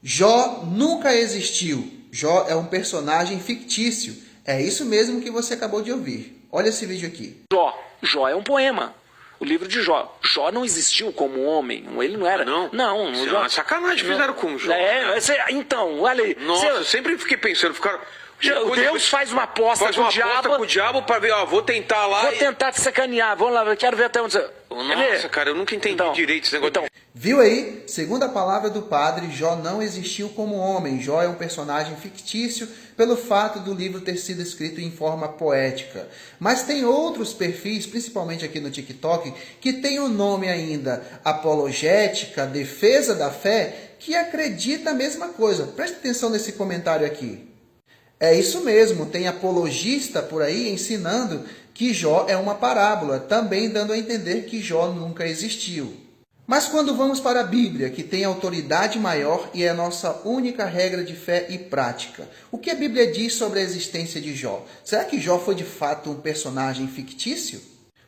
Jó nunca existiu. Jó é um personagem fictício. É isso mesmo que você acabou de ouvir. Olha esse vídeo aqui. Jó é um poema. O livro de Jó. Jó não existiu como homem. Ele não era. Não? Não. Isso é uma sacanagem fizeram com Jó. Então, olha aí. Nossa, eu sempre fiquei pensando, Deus faz uma aposta com o diabo pra ver, vou tentar lá. Vou tentar te sacanear, vamos lá, eu quero ver até onde você... Nossa, cara, eu nunca entendi direito esse negócio. Viu aí? Segundo a palavra do padre, Jó não existiu como homem. Jó é um personagem fictício pelo fato do livro ter sido escrito em forma poética. Mas tem outros perfis, principalmente aqui no TikTok, que tem o nome ainda apologética, defesa da fé, que acredita a mesma coisa. Preste atenção nesse comentário aqui. É isso mesmo, tem apologista por aí ensinando que Jó é uma parábola, também dando a entender que Jó nunca existiu. Mas quando vamos para a Bíblia, que tem autoridade maior e é a nossa única regra de fé e prática, o que a Bíblia diz sobre a existência de Jó? Será que Jó foi de fato um personagem fictício?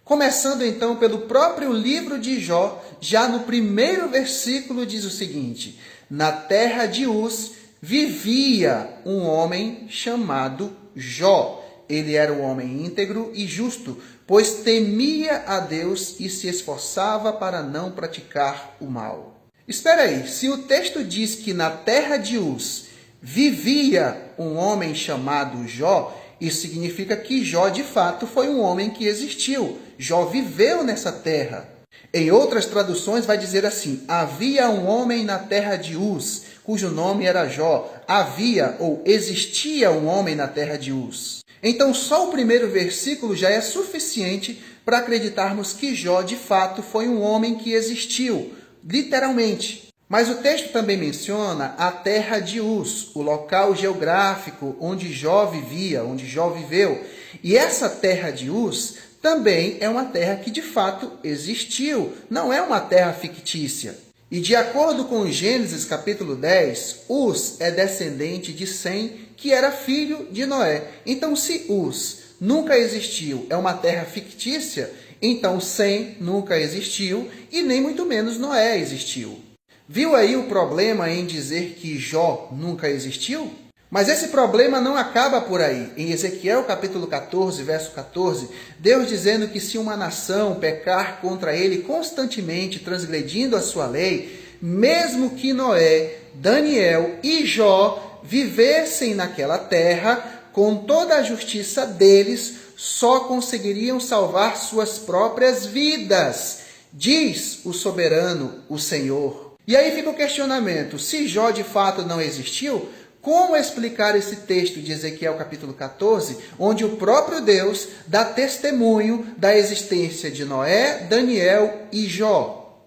Começando então pelo próprio livro de Jó, já no primeiro versículo diz o seguinte: na terra de Uz vivia um homem chamado Jó. Ele era um homem íntegro e justo, pois temia a Deus e se esforçava para não praticar o mal. Espera aí, se o texto diz que na terra de Uz vivia um homem chamado Jó, isso significa que Jó de fato foi um homem que existiu. Jó viveu nessa terra. Em outras traduções vai dizer assim: havia um homem na terra de Uz, cujo nome era Jó. Havia ou existia um homem na terra de Uz. Então só o primeiro versículo já é suficiente para acreditarmos que Jó de fato foi um homem que existiu, literalmente. Mas o texto também menciona a terra de Uz, o local geográfico onde Jó vivia, onde Jó viveu. E essa terra de Uz também é uma terra que de fato existiu, não é uma terra fictícia. E de acordo com Gênesis capítulo 10, Uz é descendente de Sem, que era filho de Noé. Então, se Uz nunca existiu, é uma terra fictícia, então Sem nunca existiu e nem muito menos Noé existiu. Viu aí o problema em dizer que Jó nunca existiu? Mas esse problema não acaba por aí. Em Ezequiel capítulo 14, verso 14, Deus dizendo que se uma nação pecar contra ele constantemente, transgredindo a sua lei, mesmo que Noé, Daniel e Jó vivessem naquela terra, com toda a justiça deles, só conseguiriam salvar suas próprias vidas, diz o soberano, o Senhor. E aí fica o questionamento: se Jó de fato não existiu, como explicar esse texto de Ezequiel capítulo 14, onde o próprio Deus dá testemunho da existência de Noé, Daniel e Jó?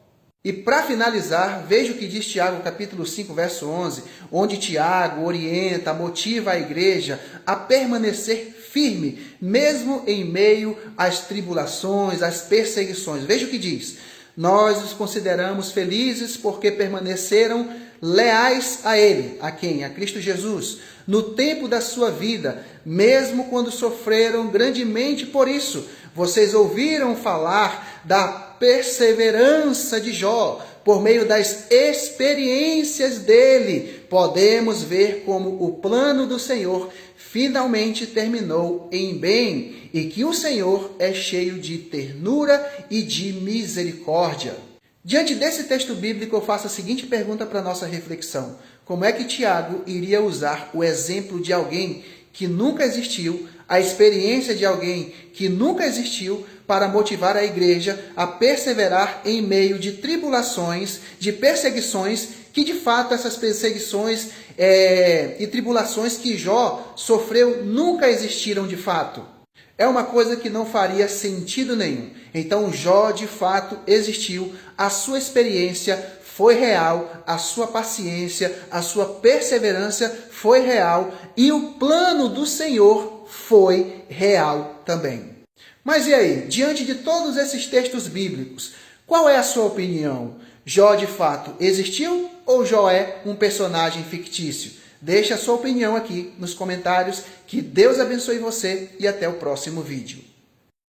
E para finalizar, veja o que diz Tiago capítulo 5, verso 11, onde Tiago orienta, motiva a igreja a permanecer firme, mesmo em meio às tribulações, às perseguições. Veja o que diz: nós os consideramos felizes porque permaneceram leais a Ele. A quem? A Cristo Jesus. No tempo da sua vida, mesmo quando sofreram grandemente por isso. Vocês ouviram falar da perseverança de Jó. Por meio das experiências dele, podemos ver como o plano do Senhor finalmente terminou em bem e que o Senhor é cheio de ternura e de misericórdia. Diante desse texto bíblico, eu faço a seguinte pergunta para a nossa reflexão: como é que Tiago iria usar o exemplo de alguém que nunca existiu, a experiência de alguém que nunca existiu, para motivar a igreja a perseverar em meio de tribulações, de perseguições, que de fato essas perseguições e tribulações que Jó sofreu nunca existiram de fato? É uma coisa que não faria sentido nenhum. Então Jó de fato existiu, a sua experiência foi real, a sua paciência, a sua perseverança foi real e o plano do Senhor foi real também. Mas e aí, diante de todos esses textos bíblicos, qual é a sua opinião? Jó de fato existiu ou Jó é um personagem fictício? Deixe a sua opinião aqui nos comentários. Que Deus abençoe você e até o próximo vídeo.